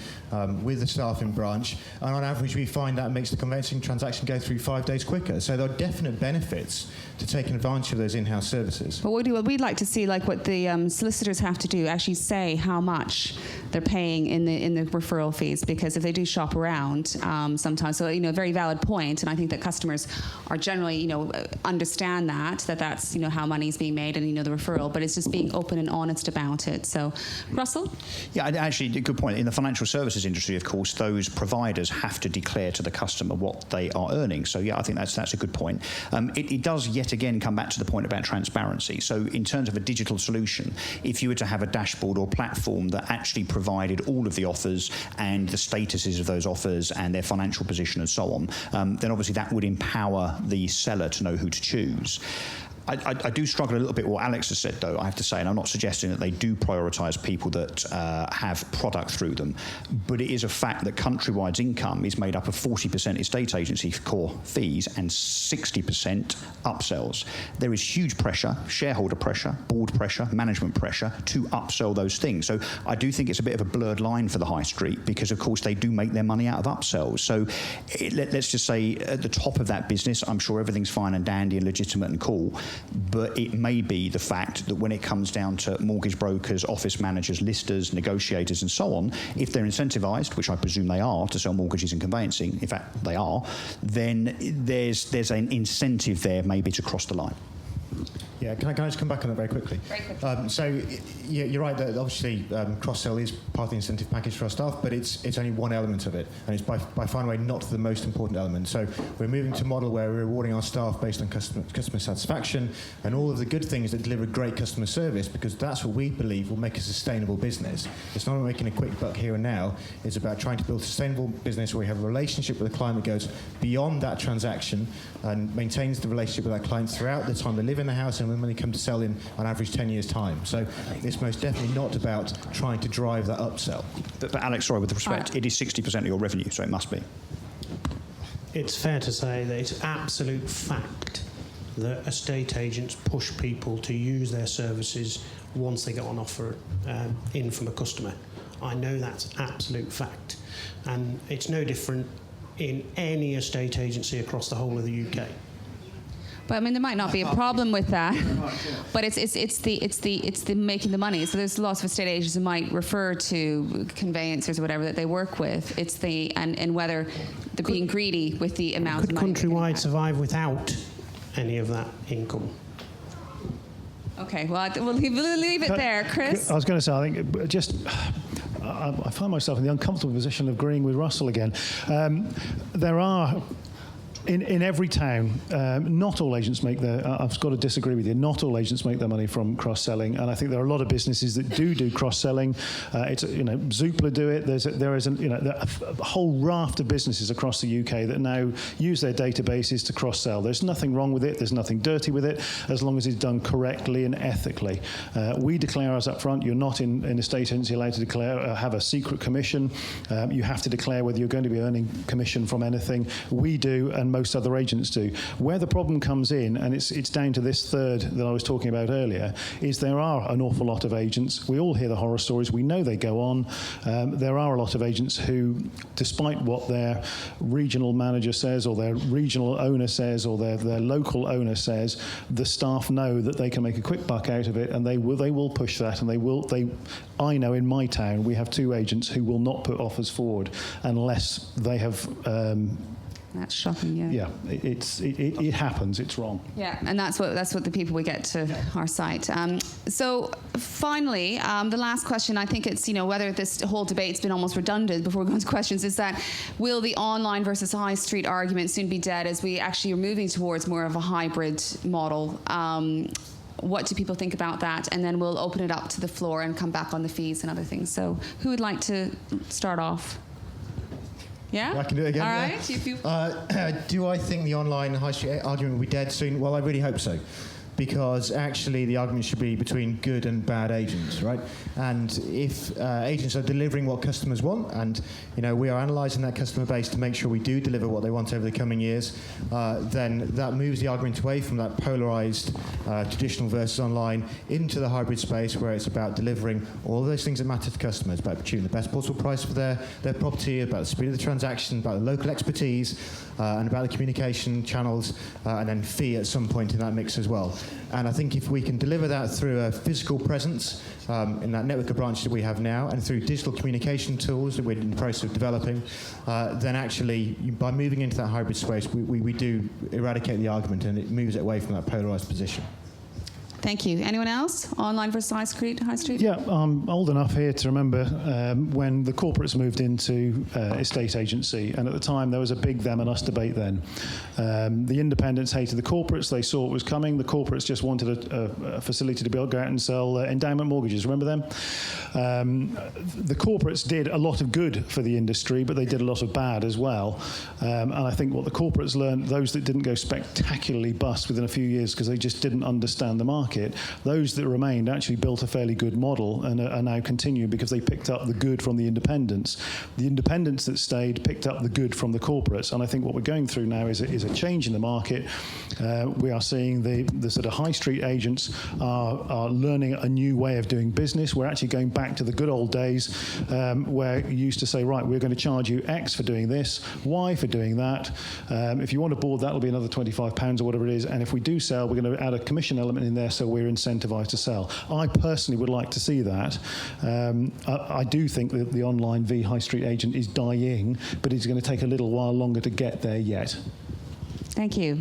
with the staff in branch. And on average, we find that makes the conveyancing transaction go through 5 days quicker. So there are definite benefits to taking advantage of those in-house services. But we'd like to see, like, what the solicitors have to do, actually say how much they're paying in the referral fees, because if they do shop around sometimes, so a very valid point, and I think that customers are generally understand that's how money's being made and the referral, but it's just being open and honest about it. So, Russell? Yeah, actually, a good point. In the financial services industry, of course, those providers have to declare to the customer what they are earning. So yeah, I think that's a good point. It does yet again come back to the point about transparency. So in terms of a digital solution, if you were to have a dashboard or platform that actually provided all of the offers and the statuses of those offers and their financial position and so on, then obviously that would empower the seller to know who to choose. I do struggle a little bit with what Alex has said, though, I have to say, and I'm not suggesting that they do prioritise people that have product through them, but it is a fact that Countrywide's income is made up of 40% estate agency core fees and 60% upsells. There is huge pressure, shareholder pressure, board pressure, management pressure to upsell those things. So I do think it's a bit of a blurred line for the high street because, of course, they do make their money out of upsells. So let's just say at the top of that business, I'm sure everything's fine and dandy and legitimate and cool, but it may be the fact that when it comes down to mortgage brokers, office managers, listers, negotiators and so on, if they're incentivised, which I presume they are, to sell mortgages and conveyancing, in fact they are, then there's an incentive there maybe to cross the line. Yeah, can I just come back on that very quickly? Very quickly. So you're right that obviously cross-sell is part of the incentive package for our staff, but it's only one element of it, and it's by far and away not the most important element. So we're moving to a model where we're rewarding our staff based on customer satisfaction and all of the good things that deliver great customer service, because that's what we believe will make a sustainable business. It's not about making a quick buck here and now. It's about trying to build a sustainable business where we have a relationship with a client that goes beyond that transaction and maintains the relationship with that client throughout the time they live in the house and when they come to sell in on average 10 years' time. So it's most definitely not about trying to drive that upsell. But Alex, sorry, with respect, it is 60% of your revenue, so it must be. It's fair to say that it's absolute fact that estate agents push people to use their services once they get an offer in from a customer. I know that's absolute fact. And it's no different in any estate agency across the whole of the UK. But I mean, there might not be a problem with that. But it's the making the money. So there's lots of estate agents who might refer to conveyancers or whatever that they work with. It's the and whether they're being greedy with the amount of money. Could Countrywide survive without any of that income? Okay, well, we'll leave it there, Chris. I was going to say, I think just. I find myself in the uncomfortable position of agreeing with Russell again. There are. In every town, not all agents make their. I've got to disagree with you. Not all agents make their money from cross-selling, and I think there are a lot of businesses that do cross-selling. It's Zoopla do it. There is a whole raft of businesses across the UK that now use their databases to cross-sell. There's nothing wrong with it. There's nothing dirty with it, as long as it's done correctly and ethically. We declare ours up front. You're not in a estate agency allowed to declare have a secret commission. You have to declare whether you're going to be earning commission from anything. We do, and most other agents do. Where the problem comes in, and it's down to this third that I was talking about earlier, is there are an awful lot of agents. We all hear the horror stories. We know they go on. There are a lot of agents who, despite what their regional manager says or their regional owner says or their local owner says, the staff know that they can make a quick buck out of it, and they will push that, and I know in my town we have 2 agents who will not put offers forward unless they have That's shocking, yeah. Yeah, it happens. It's wrong. Yeah, and that's what the people we get to our site. So finally, the last question, I think it's, whether this whole debate's been almost redundant before we go into questions, is that will the online versus high street argument soon be dead as we actually are moving towards more of a hybrid model? What do people think about that? And then we'll open it up to the floor and come back on the fees and other things. So who would like to start off? Yeah? I can do it again. All yeah. right. Do I think the online high street argument will be dead soon? Well, I really hope so. Because actually the argument should be between good and bad agents, right? And if agents are delivering what customers want, and we are analysing that customer base to make sure we do deliver what they want over the coming years, then that moves the argument away from that polarised traditional versus online into the hybrid space where it's about delivering all of those things that matter to customers, about achieving the best possible price for their property, about the speed of the transaction, about the local expertise, and about the communication channels, and then fee at some point in that mix as well. And I think if we can deliver that through a physical presence in that network of branches that we have now, and through digital communication tools that we're in the process of developing, then actually, by moving into that hybrid space, we do eradicate the argument and it moves it away from that polarised position. Thank you. Anyone else? Online versus high street? Yeah, I'm old enough here to remember when the corporates moved into estate agency, and at the time there was a big them and us debate then. The independents hated the corporates. They saw it was coming. The corporates just wanted a facility to be able to go out and sell endowment mortgages. Remember them? The corporates did a lot of good for the industry, but they did a lot of bad as well. And I think what the corporates learned, those that didn't go spectacularly bust within a few years because they just didn't understand the market, those that remained actually built a fairly good model and are now continue because they picked up the good from the independents. The independents that stayed picked up the good from the corporates, and I think what we're going through now is a change in the market. We are seeing the sort of high street agents are learning a new way of doing business. We're actually going back to the good old days where you used to say, right, we're going to charge you X for doing this, Y for doing that. If you want a board, that'll be another £25 or whatever it is, and if we do sell, we're going to add a commission element in there so we're incentivized to sell. I personally would like to see that. I do think that the online v high street agent is dying, but it's going to take a little while longer to get there yet. Thank you.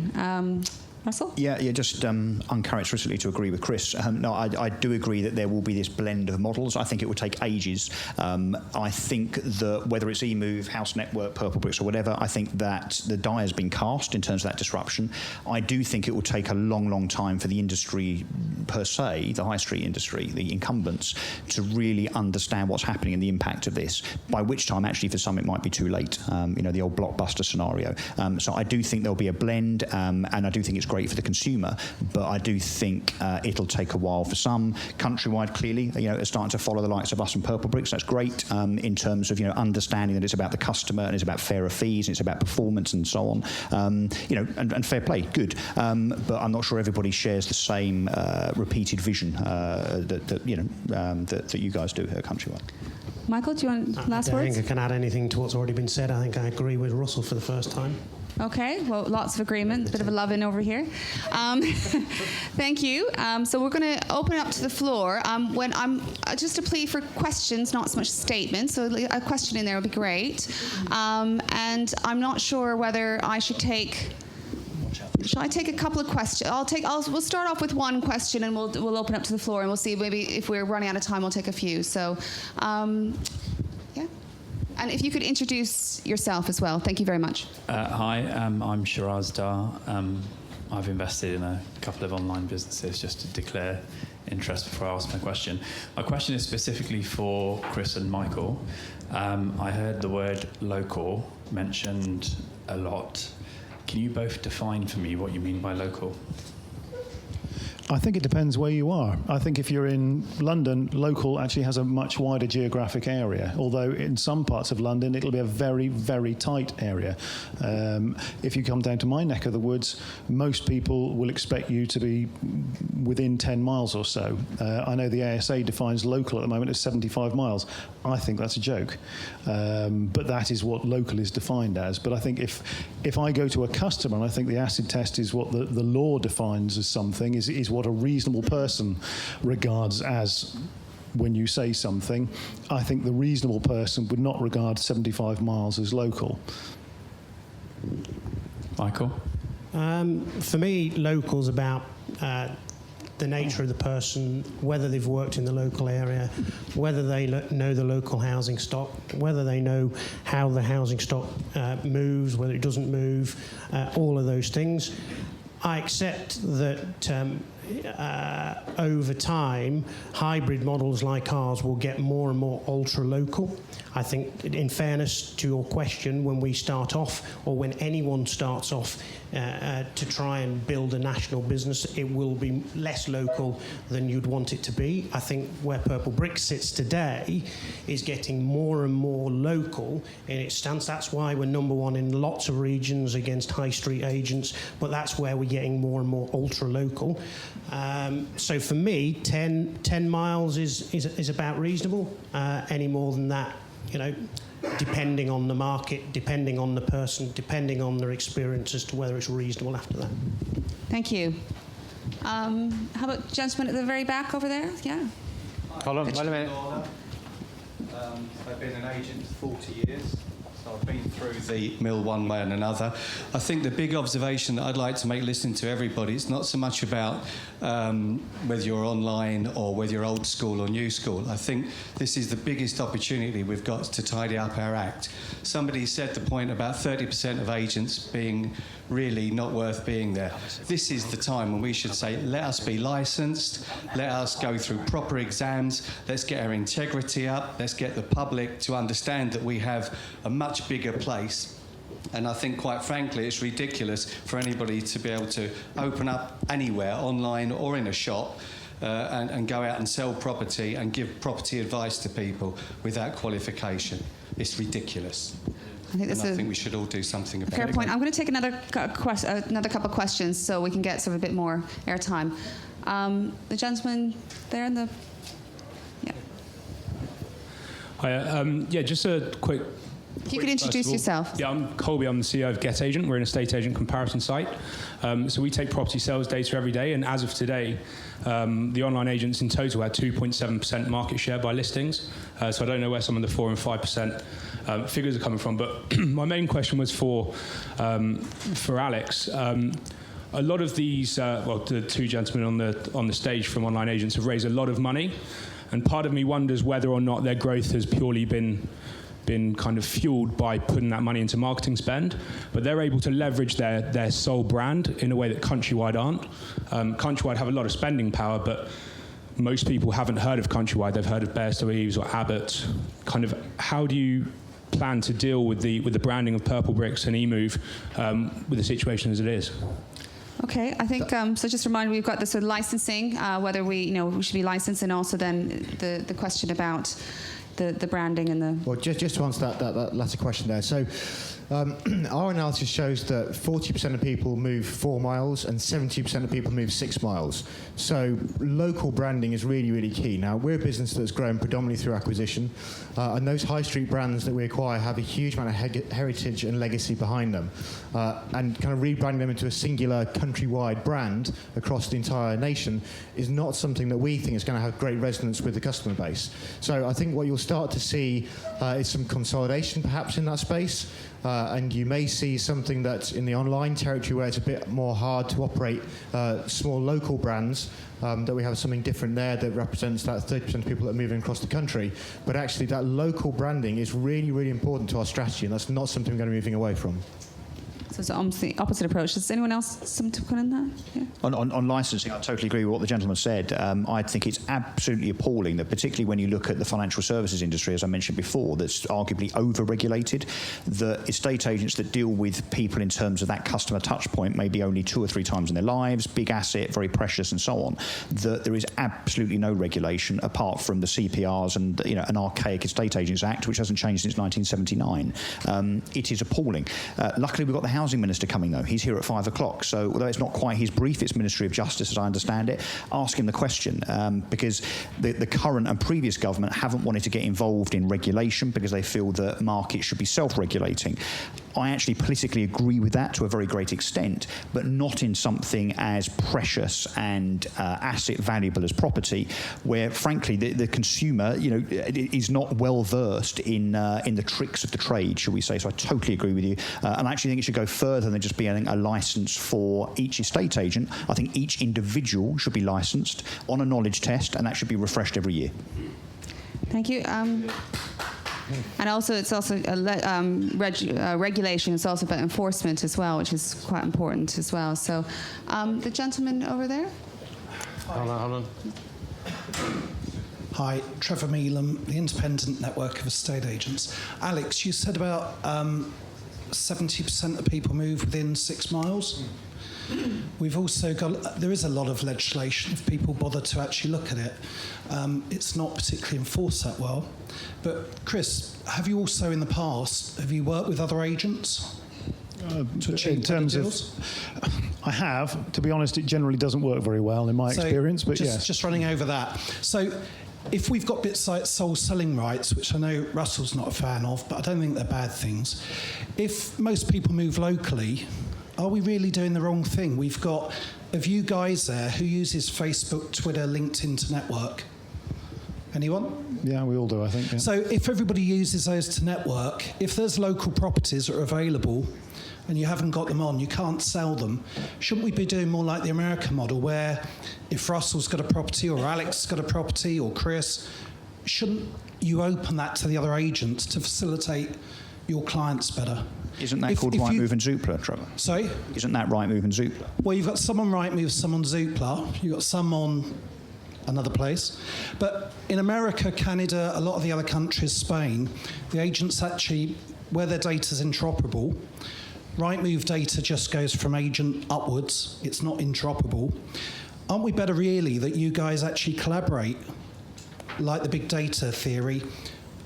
Russell? Yeah, just uncharacteristically to agree with Chris. No, I do agree that there will be this blend of models. I think it will take ages. I think that whether it's Emoov, House Network, Purple Bricks or whatever, I think that the die has been cast in terms of that disruption. I do think it will take a long, long time for the industry per se, the high street industry, the incumbents, to really understand what's happening and the impact of this, by which time actually for some it might be too late, the old blockbuster scenario. So I do think there'll be a blend, and I do think it's great for the consumer, but I do think it'll take a while for some. Countrywide, clearly, are starting to follow the likes of us and Purple Bricks. That's great in terms of understanding that it's about the customer and it's about fairer fees and it's about performance and so on. And fair play, good. But I'm not sure everybody shares the same repeated vision that you guys do at Countrywide. Michael, do you want last words? I don't think I can add anything to what's already been said. I think I agree with Russell for the first time. Okay, well, lots of agreement, a bit of a love-in over here. Thank you. So we're going to open it up to the floor. When I'm just a plea for questions, not so much statements. So a question in there would be great. And I'm not sure whether I should take. Shall I take a couple of questions? We'll start off with one question, and we'll open up to the floor, and we'll see maybe if we're running out of time, we'll take a few. So, yeah. And if you could introduce yourself as well. Thank you very much. Hi, I'm Shiraz Dar. I've invested in a couple of online businesses, just to declare interest before I ask my question. My question is specifically for Chris and Michael. I heard the word local mentioned a lot. Can you both define for me what you mean by local? I think it depends where you are. I think if you're in London, local actually has a much wider geographic area, although in some parts of London it'll be a very, very tight area. If you come down to my neck of the woods, most people will expect you to be within 10 miles or so. I know the ASA defines local at the moment as 75 miles. I think that's a joke. But that is what local is defined as. But I think if I go to a customer, and I think the acid test is what the law defines as something, is what a reasonable person regards as when you say something. I think the reasonable person would not regard 75 miles as local. Michael? For me, local's about the nature of the person, whether they've worked in the local area, whether they know the local housing stock, whether they know how the housing stock moves, whether it doesn't move, all of those things. I accept that over time, hybrid models like ours will get more and more ultra-local. I think, in fairness to your question, when we start off, or when anyone starts off to try and build a national business, it will be less local than you'd want it to be. I think where Purple Brick sits today is getting more and more local in its stance. That's why we're number one in lots of regions against high street agents, but that's where we're getting more and more ultra-local. So for me, 10 miles is about reasonable. Any more than that, depending on the market, depending on the person, depending on their experience as to whether it's reasonable after that. Thank you. How about gentleman at the very back over there? Yeah. Hold on, wait a minute. I've been an agent for 40 years. So I've been through the mill one way and another. I think the big observation that I'd like to make listening to everybody, it's not so much about whether you're online or whether you're old school or new school. I think this is the biggest opportunity we've got to tidy up our act. Somebody said the point about 30% of agents being really not worth being there. This is the time when we should say, let us be licensed, let us go through proper exams, let's get our integrity up, let's get the public to understand that we have a much bigger place. And I think, quite frankly, it's ridiculous for anybody to be able to open up anywhere, online or in a shop, and go out and sell property and give property advice to people without qualification. It's ridiculous. I think we should all do something about it. Fair point. I'm going to take another couple of questions so we can get sort of a bit more airtime. The gentleman there in the... Yeah. Hi, just a quick... If you could introduce yourself. Yeah, I'm Colby. I'm the CEO of Get Agent. We're an estate agent comparison site. So we take property sales data every day, and as of today, the online agents in total had 2.7% market share by listings. So I don't know where some of the 4 and 5% figures are coming from. But my main question was for Alex. A lot of these, the two gentlemen on the stage from online agents have raised a lot of money, and part of me wonders whether or not their growth has purely been kind of fueled by putting that money into marketing spend, but they're able to leverage their sole brand in a way that Countrywide aren't. Countrywide have a lot of spending power, but most people haven't heard of Countrywide. They've heard of Bairstow Eaves or Abbott. Kind of, how do you plan to deal with the branding of Purple Bricks and Emoov with the situation as it is? Okay, I think, so just remind me, we've got the sort of licensing, whether we should be licensed, and also then the question about the branding and the... Well, just to answer that latter question there. So our analysis shows that 40% of people move 4 miles and 70% of people move 6 miles. So local branding is really, really key. Now, we're a business that's grown predominantly through acquisition, and those high street brands that we acquire have a huge amount of heritage and legacy behind them. And kind of rebranding them into a singular countrywide brand across the entire nation is not something that we think is going to have great resonance with the customer base. So I think what you'll start to see is some consolidation perhaps in that space. And you may see something that's in the online territory where it's a bit more hard to operate small local brands, that we have something different there that represents that 30% of people that are moving across the country. But actually that local branding is really, really important to our strategy, and that's not something we're going to be moving away from. So it's almost the opposite approach. Does anyone else something to put in that? Yeah. On licensing, I totally agree with what the gentleman said. I think it's absolutely appalling that, particularly when you look at the financial services industry, as I mentioned before, that's arguably over-regulated, the estate agents that deal with people in terms of that customer touch point maybe only 2 or 3 times in their lives, big asset, very precious and so on, that there is absolutely no regulation apart from the CPRs and an archaic Estate Agents Act, which hasn't changed since 1979. It is appalling. Luckily, we've got the Housing Minister coming, though. He's here at 5 o'clock. So although it's not quite his brief, it's Ministry of Justice, as I understand it, ask him the question, because the current and previous government haven't wanted to get involved in regulation because they feel that markets should be self-regulating. I actually politically agree with that to a very great extent, but not in something as precious and asset valuable as property, where, frankly, the consumer, is not well versed in the tricks of the trade, shall we say. So I totally agree with you, and I actually think it should go further than just being a license for each estate agent. I think each individual should be licensed on a knowledge test, and that should be refreshed every year. Thank you. And also, it's also regulation. It's also about enforcement as well, which is quite important as well. So, the gentleman over there. Hold on. Hi, Trevor Meelam, the Independent Network of Estate Agents. Alex, you said about 70% of people move within 6 miles. We've also got, there is a lot of legislation if people bother to actually look at it. It's not particularly enforced that well. But Chris, have you also in the past, have you worked with other agents? In terms of, I have. To be honest, it generally doesn't work very well in my experience. But just running over that. So, if we've got bits like sole selling rights, which I know Russell's not a fan of, but I don't think they're bad things. If most people move locally, are we really doing the wrong thing? We've got a few guys there who uses Facebook, Twitter, LinkedIn to network. Anyone? Yeah, we all do, I think. Yeah. So if everybody uses those to network, if there's local properties that are available and you haven't got them on, you can't sell them. Shouldn't we be doing more like the American model, where if Russell's got a property or Alex has got a property or Chris, shouldn't you open that to the other agents to facilitate your clients better? Isn't that called Rightmove and Zoopla, Trevor? Sorry? Isn't that Rightmove and Zoopla? Well, you've got some on Rightmove, some on Zoopla. You've got some on another place. But in America, Canada, a lot of the other countries, Spain, the agents actually, where their data's interoperable, Rightmove data just goes from agent upwards. It's not interoperable. Aren't we better really that you guys actually collaborate, like the big data theory,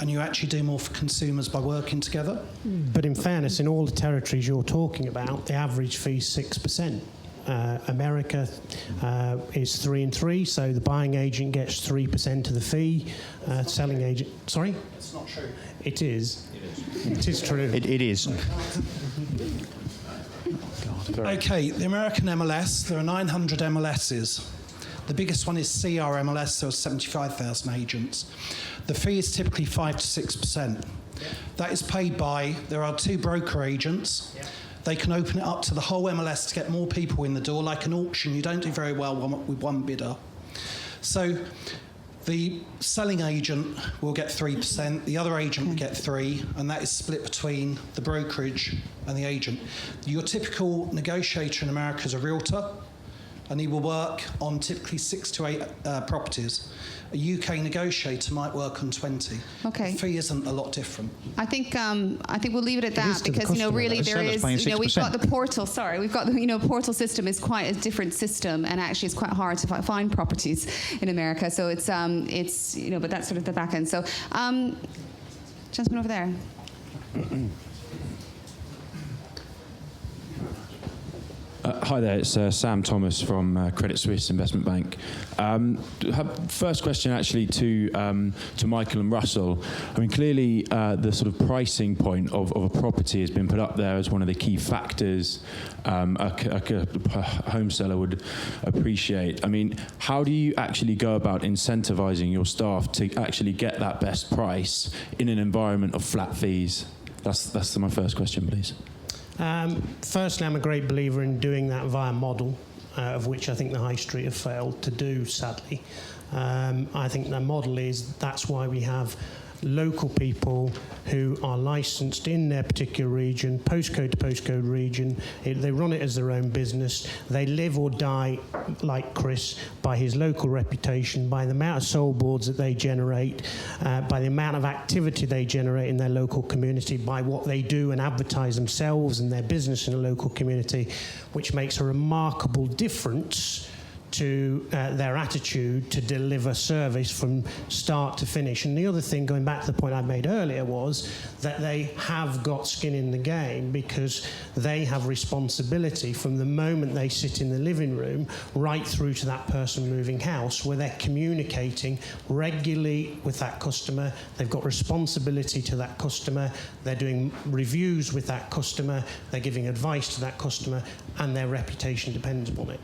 and you actually do more for consumers by working together? But in fairness, in all the territories you're talking about, the average fee is 6%. America is 3 and 3, so the buying agent gets 3% of the fee. Selling agent, sorry? It's not true. It is. It is true. It is. Okay, the American MLS, there are 900 MLSs. The biggest one is CR MLS, there are 75,000 agents. The fee is typically 5 to 6%. That is paid by, there are 2 broker agents. They can open it up to the whole MLS to get more people in the door. Like an auction, you don't do very well with one bidder. So the selling agent will get 3%, the other agent will get 3%, and that is split between the brokerage and the agent. Your typical negotiator in America is a realtor, and he will work on typically 6 to 8 properties. A UK negotiator might work on 20. Okay. The fee isn't a lot different. I think we'll leave it at that, because really there is, we've got the portal. Sorry, we've got the portal system is quite a different system, and actually it's quite hard to find properties in America. So it's but that's sort of the back end. So, gentleman over there. Hi there, it's Sam Thomas from Credit Suisse Investment Bank. First question actually to Michael and Russell. I mean, clearly the sort of pricing point of a property has been put up there as one of the key factors a home seller would appreciate. I mean, how do you actually go about incentivizing your staff to actually get that best price in an environment of flat fees? That's my first question, please. Firstly, I'm a great believer in doing that via model, of which I think the High Street have failed to do, sadly. I think the model is, that's why we have local people who are licensed in their particular region, postcode to postcode region. They run it as their own business. They live or die, like Chris, by his local reputation, by the amount of sold boards that they generate, by the amount of activity they generate in their local community, by what they do and advertise themselves and their business in a local community, which makes a remarkable difference to their attitude to deliver service from start to finish. And the other thing, going back to the point I made earlier, was that they have got skin in the game, because they have responsibility from the moment they sit in the living room right through to that person moving house, where they're communicating regularly with that customer. They've got responsibility to that customer. They're doing reviews with that customer. They're giving advice to that customer, and their reputation depends upon it.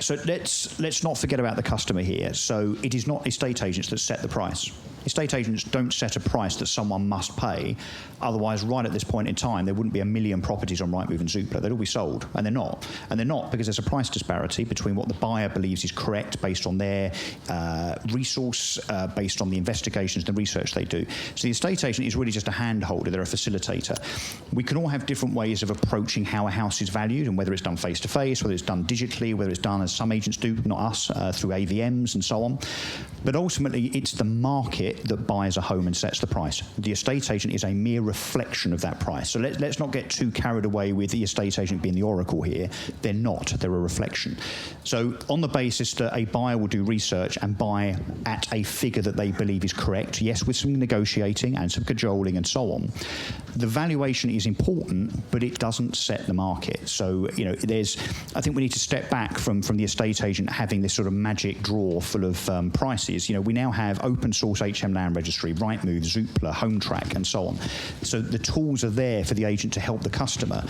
So let's not forget about the customer here. So it is not estate agents that set the price. Estate agents don't set a price that someone must pay. Otherwise, right at this point in time, there wouldn't be 1 million properties on Rightmove and Zoopla. They'd all be sold, and they're not. And they're not because there's a price disparity between what the buyer believes is correct based on their resource, based on the investigations and the research they do. So the estate agent is really just a handholder. They're a facilitator. We can all have different ways of approaching how a house is valued, and whether it's done face-to-face, whether it's done digitally, whether it's done as some agents do, not us, through AVMs and so on. But ultimately, it's the market that buys a home and sets the price. The estate agent is a mere reflection of that price. So let's not get too carried away with the estate agent being the oracle here. They're not. They're a reflection. So on the basis that a buyer will do research and buy at a figure that they believe is correct, yes, with some negotiating and some cajoling and so on, the valuation is important, but it doesn't set the market. So, you know, I think we need to step back from the estate agent having this sort of magic drawer full of prices. You know, we now have open source HM Land Registry, Rightmove, Zoopla, HomeTrack, and so on. So the tools are there for the agent to help the customer.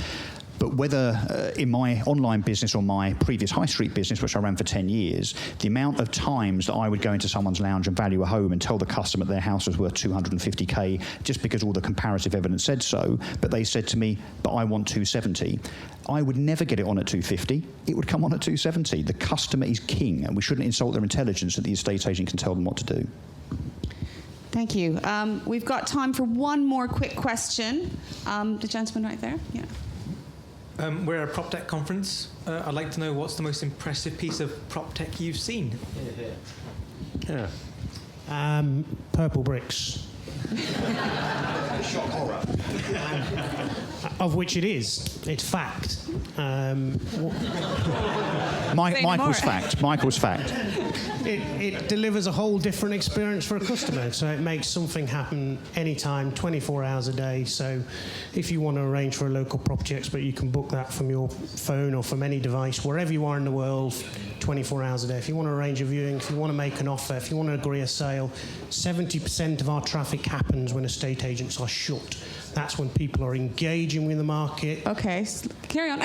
But whether in my online business or my previous high street business, which I ran for 10 years, the amount of times that I would go into someone's lounge and value a home and tell the customer that their house was worth 250k just because all the comparative evidence said so, but they said to me, but I want 270. I would never get it on at 250. It would come on at 270. The customer is king, and we shouldn't insult their intelligence that the estate agent can tell them what to do. Thank you. We've got time for one more quick question. The gentleman right there. Yeah. We're at a PropTech conference. I'd like to know what's the most impressive piece of PropTech you've seen? Yeah. Purple bricks. Shock horror. Of which it is. It's fact. Michael's fact. Michael's fact. It delivers a whole different experience for a customer. So it makes something happen anytime, 24 hours a day. So if you want to arrange for a local property expert, you can book that from your phone or from any device, wherever you are in the world, 24 hours a day. If you want to arrange a viewing, if you want to make an offer, if you want to agree a sale, 70% of our traffic happens when estate agents are shut. That's when people are engaging with the market. Okay, carry on.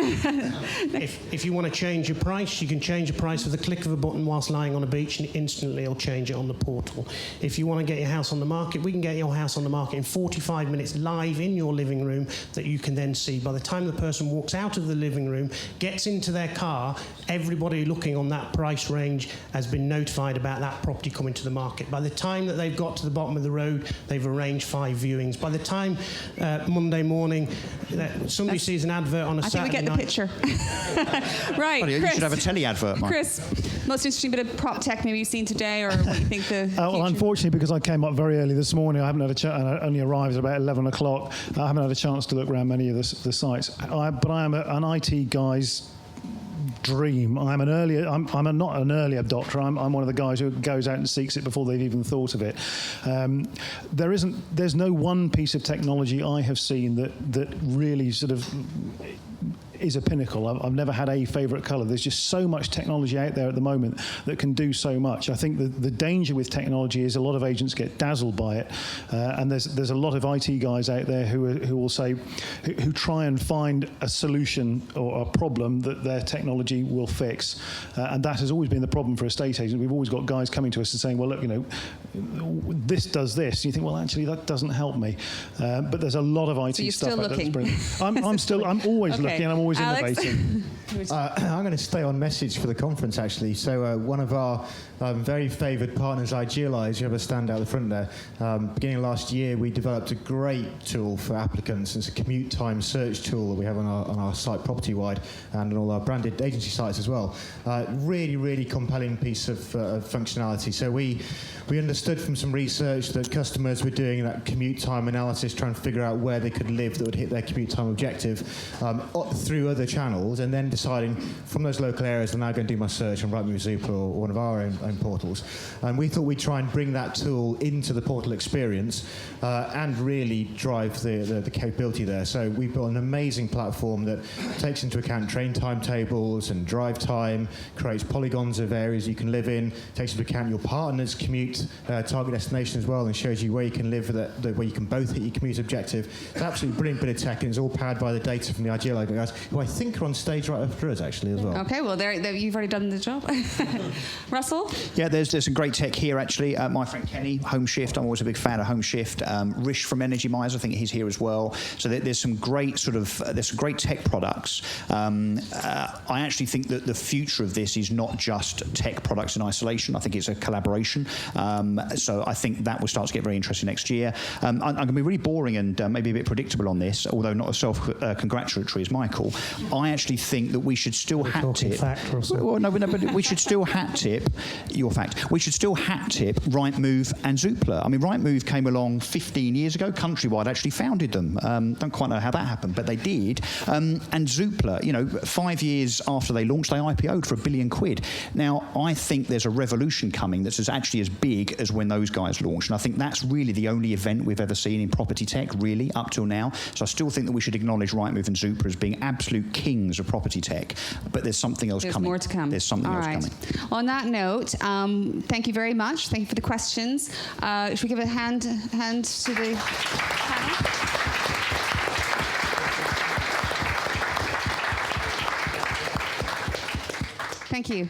If you want to change your price, you can change your price with a click of a button whilst lying on a beach, and instantly it'll change it on the portal. If you want to get your house on the market, we can get your house on the market in 45 minutes live in your living room that you can then see. By the time the person walks out of the living room, gets into their car, everybody looking on that price range has been notified about that property coming to the market. By the time that they've got to the bottom of the road, they've arranged 5 viewings. By the time Monday morning somebody sees an advert on a Saturday night... I think we get the picture. Right, Chris. You should have a telly advert, Mike. Chris, most interesting bit of prop tech maybe you've seen today, or what you think the well, unfortunately, because I came up very early this morning, I haven't had a chance, and I only arrived at about 11 o'clock. I haven't had a chance to look around many of the sites. But I am an IT guy's dream. I'm not an early adopter. I'm one of the guys who goes out and seeks it before they've even thought of it. There's no one piece of technology I have seen that really sort of is a pinnacle. I've never had a favourite colour. There's just so much technology out there at the moment that can do so much. I think the danger with technology is a lot of agents get dazzled by it, and there's a lot of IT guys out there who will say, who try and find a solution or a problem that their technology will fix, and that has always been the problem for estate agents. We've always got guys coming to us and saying, well, look, you know, this does this. And you think, well, actually, that doesn't help me. But there's a lot of IT stuff out there that's brilliant. I'm always looking, and I'm always innovating. I'm going to stay on message for the conference, actually. So one of our very favoured partners, Idealize, you have a stand out the front there. Beginning of last year, we developed a great tool for applicants. It's a commute time search tool that we have on our site property-wide and on all our branded agency sites as well. Really, really compelling piece of functionality. So we understood from some research that customers were doing that commute time analysis, trying to figure out where they could live that would hit their commute time objective through other channels, and then deciding from those local areas, I'm now going to do my search on Rightmove, Zoopla, or one of our own portals. And we thought we'd try and bring that tool into the portal experience and really drive the capability there. So we've built an amazing platform that takes into account train timetables and drive time, creates polygons of areas you can live in, takes into account your partner's commute target destination as well, and shows you where you can live, where you can both hit your commute objective. It's an absolutely brilliant bit of tech, and it's all powered by the data from the Idealo guys, who I think are on stage right after us, actually, as well. Okay, well, you've already done the job. Russell? Yeah, there's some great tech here, actually. My friend Kenny, Home Shift, I'm always a big fan of Home Shift. Rish from Energy Mize, I think he's here as well. So there's some great there's some great tech products. I actually think that the future of this is not just tech products in isolation. I think it's a collaboration. So I think that will start to get very interesting next year. I'm going to be really boring and maybe a bit predictable on this, although not as self-congratulatory as Michael. I actually think that we should still hat tip. Fact, Russell. Well, no, but we should still hat tip your fact. We should still hat tip Rightmove and Zoopla. I mean, Rightmove came along 15 years ago. Countrywide actually founded them. Don't quite know how that happened, but they did. And Zoopla, 5 years after they launched, they IPO'd for £1 billion. Now, I think there's a revolution coming that's actually as big as when those guys launched. And I think that's really the only event we've ever seen in property tech, really, up till now. So I still think that we should acknowledge Rightmove and Zoopla as being absolute kings of property tech. But there's something else coming. There's more to come. There's something else coming. On that note, thank you very much. Thank you for the questions. Should we give a hand to the panel? Thank you.